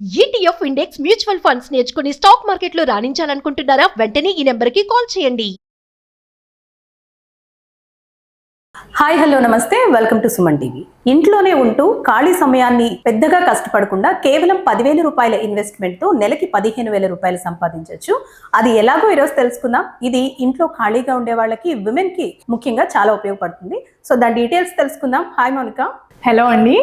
ETF index mutual funds నేర్చుకుని stock మార్కెట్లో రాణించాలనుకుంటున్నారా? వెంటనే ఈ నెంబర్కి కాల్ చేయండి. హాయ్ హలో నమస్తే, వెల్కమ్ టు సుమన్ టీవీ. ఇంట్లోనే ఉంటూ ఖాళీ సమయాన్ని పెద్దగా కష్టపడకుండా కేవలం 10,000 రూపాయల ఇన్వెస్ట్మెంట్తో నెలకి 15,000 రూపాయలు సంపాదించవచ్చు. అది ఎలాగో ఈరోజు తెలుసుకుందాం. ఇది ఇంట్లో ఖాళీగా ఉండే వాళ్ళకి, విమెన్కి ముఖ్యంగా చాలా ఉపయోగపడుతుంది. సో దాని డీటెయిల్స్ తెలుసుకుందాం. హాయ్ మోనికా. హలో అండి.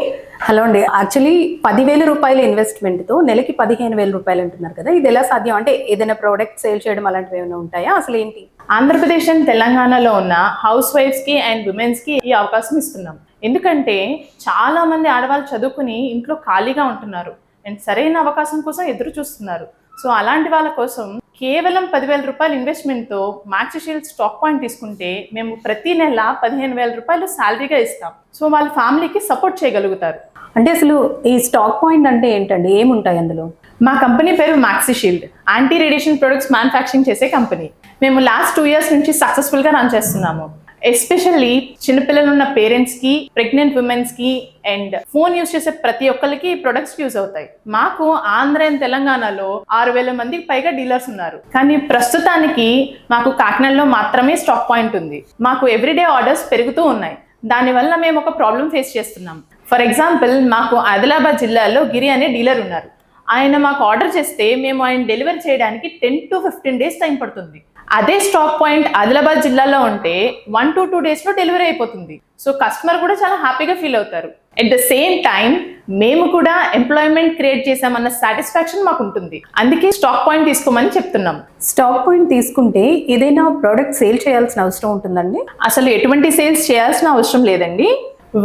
యాక్చువల్లీ 10,000 రూపాయల ఇన్వెస్ట్మెంట్తో నెలకి 15,000 రూపాయలు అంటున్నారు కదా, ఇది ఎలా సాధ్యం? అంటే ఏదైనా ప్రోడక్ట్ సేల్ చేయడం అలాంటివి ఏమైనా ఉంటాయా? అసలు ఏంటి? ఆంధ్రప్రదేశ్ అండ్ తెలంగాణలో ఉన్న హౌస్ వైఫ్స్కి అండ్ విమెన్స్కి ఈ అవకాశం ఇస్తున్నాం. ఎందుకంటే చాలా మంది ఆడవాళ్ళు చదువుకుని ఇంట్లో ఖాళీగా ఉంటున్నారు అండ్ సరైన అవకాశం కోసం ఎదురు చూస్తున్నారు. సో అలాంటి వాళ్ళ కోసం కేవలం 10,000 రూపాయల ఇన్వెస్ట్మెంట్తో మ్యాక్సిషీల్డ్ స్టాక్ పాయింట్ తీసుకుంటే మేము ప్రతి నెల 15,000 రూపాయలు శాలరీగా ఇస్తాం. సో వాళ్ళ ఫ్యామిలీకి సపోర్ట్ చేయగలుగుతారు. అంటే అసలు ఈ స్టాక్ పాయింట్ అంటే ఏంటండి? ఏముంటాయి అందులో? మా కంపెనీ పేరు మ్యాక్సిషీల్డ్, యాంటీ రేడియేషన్ ప్రొడక్ట్స్ మ్యానుఫ్యాక్చరింగ్ చేసే కంపెనీ. మేము లాస్ట్ 2 years నుంచి సక్సెస్ఫుల్గా రన్ చేస్తున్నాము. ఎస్పెషల్లీ చిన్నపిల్లలు ఉన్న పేరెంట్స్కి, ప్రెగ్నెంట్ ఉమెన్స్కి అండ్ ఫోన్ యూజ్ చేసే ప్రతి ఒక్కరికి ఈ ప్రొడక్ట్స్ యూజ్ అవుతాయి. మాకు ఆంధ్ర అండ్ తెలంగాణలో 6,000 మందికి పైగా డీలర్స్ ఉన్నారు. కానీ ప్రస్తుతానికి మాకు కాకినాడలో మాత్రమే స్టాక్ పాయింట్ ఉంది. మాకు ఎవ్రీడే ఆర్డర్స్ పెరుగుతూ ఉన్నాయి. దానివల్ల మేము ఒక ప్రాబ్లం ఫేస్ చేస్తున్నాం. ఫర్ ఎగ్జాంపుల్, మాకు ఆదిలాబాద్ జిల్లాలో గిరి అనే డీలర్ ఉన్నారు. ఆయన మాకు ఆర్డర్ చేస్తే మేము ఆయన డెలివరీ చేయడానికి 10 to 15 days టైం పడుతుంది. అదే స్టాక్ పాయింట్ ఆదిలాబాద్ జిల్లాలో ఉంటే 1 to 2 days డెలివరీ అయిపోతుంది. సో కస్టమర్ కూడా చాలా హ్యాపీగా ఫీల్ అవుతారు. అట్ ద సేమ్ టైం మేము కూడా ఎంప్లాయ్మెంట్ క్రియేట్ చేసామన్న సాటిస్ఫాక్షన్ మాకు ఉంటుంది. అందుకే స్టాక్ పాయింట్ తీసుకోమని చెప్తున్నాం. స్టాక్ పాయింట్ తీసుకుంటే ఏదైనా ప్రోడక్ట్ సేల్ చేయాల్సిన అవసరం ఉంటుందండి? అసలు ఎటువంటి సేల్స్ చేయాల్సిన అవసరం లేదండి.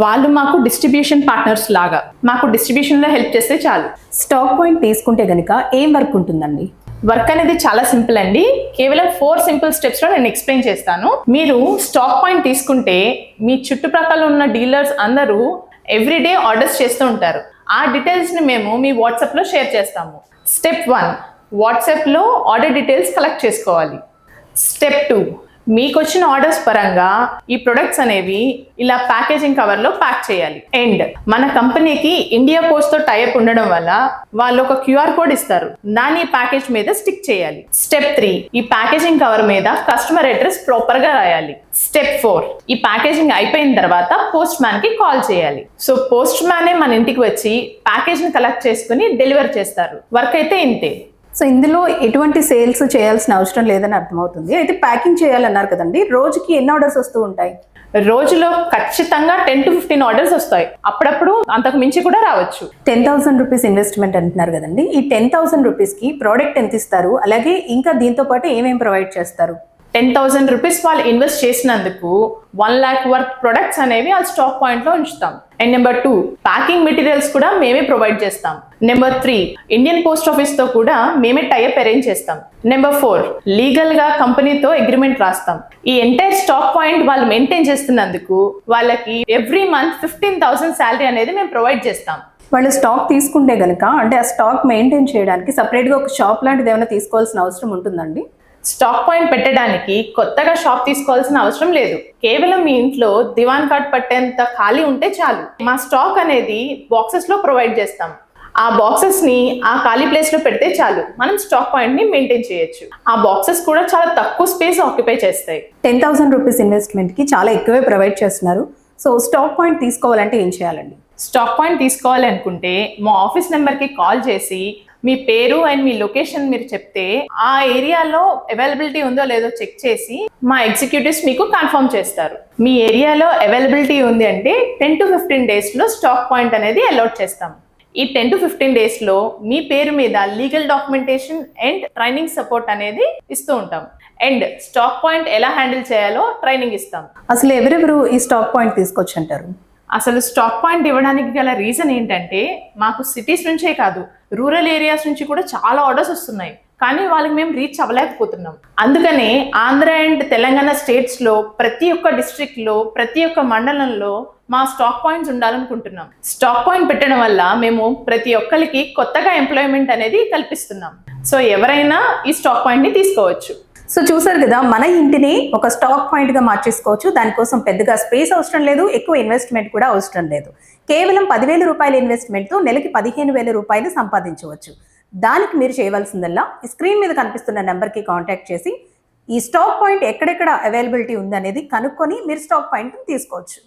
వాళ్ళు మాకు డిస్ట్రిబ్యూషన్ పార్ట్నర్స్ లాగా, మాకు డిస్ట్రిబ్యూషన్లో హెల్ప్ చేస్తే చాలు. స్టాక్ పాయింట్ తీసుకుంటే గనుక ఏం వర్క్ ఉంటుందండి? వర్క్ అనేది చాలా సింపుల్ అండి. కేవలం 4 simple స్టెప్స్లో నేను ఎక్స్ప్లెయిన్ చేస్తాను. మీరు స్టాక్ పాయింట్ తీసుకుంటే మీ చుట్టుప్రక్కల ఉన్న డీలర్స్ అందరూ ఎవ్రీడే ఆర్డర్స్ చేస్తూ ఉంటారు. ఆ డీటెయిల్స్ని మేము మీ వాట్సాప్లో షేర్ చేస్తాము. స్టెప్ 1, వాట్సాప్లో ఆర్డర్ డీటెయిల్స్ కలెక్ట్ చేసుకోవాలి. స్టెప్ 2, మీకు వచ్చిన ఆర్డర్స్ పరంగా ఈ ప్రొడక్ట్స్ అనేవి ఇలా ప్యాకేజింగ్ కవర్లో ప్యాక్ చేయాలి. అండ్ మన కంపెనీకి ఇండియా పోస్ట్తో టైఅప్ ఉండడం వల్ల వాళ్ళు ఒక QR కోడ్ ఇస్తారు. దాన్ని ఈ ప్యాకేజ్ మీద స్టిక్ చేయాలి. స్టెప్ 3, ఈ ప్యాకేజింగ్ కవర్ మీద కస్టమర్ అడ్రస్ ప్రాపర్గా రాయాలి. స్టెప్ 4, ఈ ప్యాకేజింగ్ అయిపోయిన తర్వాత పోస్ట్ మ్యాన్కి కాల్ చేయాలి. సో పోస్ట్ మ్యానే మన ఇంటికి వచ్చి ప్యాకేజ్ని కలెక్ట్ చేసుకుని డెలివర్ చేస్తారు. వర్క్ అయితే ఇంతే. సో ఇందులో ఎటువంటి సేల్స్ చేయాల్సిన అవసరం లేదని అర్థమవుతుంది. అయితే ప్యాకింగ్ చేయాలన్నారు కదండి, రోజుకి ఎన్ని ఆర్డర్స్ వస్తూ ఉంటాయి? రోజులో ఖచ్చితంగా 10 to 15 ఆర్డర్స్ వస్తాయి. అప్పుడప్పుడు అంతకు మించి కూడా రావచ్చు. 10,000 రూపీస్ ఇన్వెస్ట్మెంట్ అంటున్నారు కదండి, ఈ 10,000 రూపీస్కి ప్రోడక్ట్ ఎంత ఇస్తారు? అలాగే ఇంకా దీంతో పాటు ఏమేమి ప్రొవైడ్ చేస్తారు? 10,000 రూపీస్ వాళ్ళు ఇన్వెస్ట్ చేసినందుకు 1 lakh వర్త్ ప్రొడక్ట్స్ అనేవి ఆ స్టాక్ పాయింట్లో ఉంచుతాం. అండ్ నెంబర్ 2, ప్యాకింగ్ మెటీరియల్స్ కూడా మేమే ప్రొవైడ్ చేస్తాం. నెంబర్ 3, ఇండియన్ పోస్ట్ ఆఫీస్తో కూడా మేమే టైఅప్ అరేంజ్ చేస్తాం. నెంబర్ 4, లీగల్గా కంపెనీతో అగ్రిమెంట్ రాస్తాం. ఈ ఎంటైర్ స్టాక్ పాయింట్ వాళ్ళు మెయింటైన్ చేస్తున్నందుకు వాళ్ళకి ఎవ్రీ మంత్ 15,000 శాలరీ అనేది మేము ప్రొవైడ్ చేస్తాం. వాళ్ళు స్టాక్ తీసుకుంటే గనక, అంటే ఆ స్టాక్ మెయింటైన్ చేయడానికి సపరేట్గా ఒక షాప్ లాంటిది ఏమైనా తీసుకోవాల్సిన అవసరం ఉంటుందండి? స్టాక్ పాయింట్ పెట్టడానికి కొత్తగా షాప్ తీసుకోవాల్సిన అవసరం లేదు. కేవలం మీ ఇంట్లో దివాన్ కార్డ్ పట్టేంత ఖాళీ ఉంటే చాలు. మా స్టాక్ అనేది బాక్సెస్లో ప్రొవైడ్ చేస్తాం. ఆ బాక్సెస్ని ఆ ఖాళీ ప్లేస్లో పెడితే చాలు, మనం స్టాక్ పాయింట్ని మెయింటైన్ చేయొచ్చు. ఆ బాక్సెస్ కూడా చాలా తక్కువ స్పేస్ ఆక్యుపై చేస్తాయి. 10,000 రూపీస్ ఇన్వెస్ట్మెంట్కి చాలా ఎక్కువే ప్రొవైడ్ చేస్తున్నారు. సో స్టాక్ పాయింట్ తీసుకోవాలంటే ఏం చేయాలండి? స్టాక్ పాయింట్ తీసుకోవాలి అనుకుంటే మా ఆఫీస్ నెంబర్కి కాల్ చేసి మీ పేరు అండ్ మీ లొకేషన్ మీరు చెప్తే ఆ ఏరియాలో అవైలబిలిటీ ఉందో లేదో చెక్ చేసి మా ఎగ్జిక్యూటివ్స్ మీకు కన్ఫర్మ్ చేస్తారు. మీ ఏరియాలో అవైలబిలిటీ ఉంది అంటే 10 to 15 daysలో స్టాక్ పాయింట్ అనేది అలాట్ చేస్తాం. ఈ 10 to 15 daysలో మీ పేరు మీద legal documentation and training support అనేది ఇస్తూ ఉంటాం. అండ్ స్టాక్ పాయింట్ ఎలా హ్యాండిల్ చేయాలో ట్రైనింగ్ ఇస్తాం. అసలు ఎవరెవరు ఈ స్టాక్ పాయింట్ తీసుకొచ్చి అంటారు? అసలు స్టాక్ పాయింట్ ఇవ్వడానికి గల రీజన్ ఏంటంటే, మాకు సిటీస్ నుంచే కాదు రూరల్ ఏరియాస్ నుంచి కూడా చాలా ఆర్డర్స్ వస్తున్నాయి. కానీ వాళ్ళకి మేము రీచ్ అవ్వలేకపోతున్నాం. అందుకనే ఆంధ్ర అండ్ తెలంగాణ స్టేట్స్లో ప్రతి ఒక్క డిస్ట్రిక్ట్లో, ప్రతి ఒక్క మండలంలో మా స్టాక్ పాయింట్స్ ఉండాలనుకుంటున్నాం. స్టాక్ పాయింట్ పెట్టడం వల్ల మేము ప్రతి ఒక్కరికి కొత్తగా ఎంప్లాయ్మెంట్ అనేది కల్పిస్తున్నాం. సో ఎవరైనా ఈ స్టాక్ పాయింట్ని తీసుకోవచ్చు. సో చూసారు కదా, మన ఇంటిని ఒక స్టాక్ పాయింట్గా మార్చేసుకోవచ్చు. దానికోసం పెద్దగా స్పేస్ అవసరం లేదు, ఎక్కువ ఇన్వెస్ట్మెంట్ కూడా అవసరం లేదు. కేవలం 10,000 రూపాయల ఇన్వెస్ట్మెంట్తో నెలకి 15,000 రూపాయలు సంపాదించవచ్చు. దానికి మీరు చేయవలసిందల్లా ఈ స్క్రీన్ మీద కనిపిస్తున్న నెంబర్కి కాంటాక్ట్ చేసి ఈ స్టాక్ పాయింట్ ఎక్కడెక్కడ అవైలబిలిటీ ఉందనేది కనుక్కొని మీరు స్టాక్ పాయింట్ని తీసుకోవచ్చు.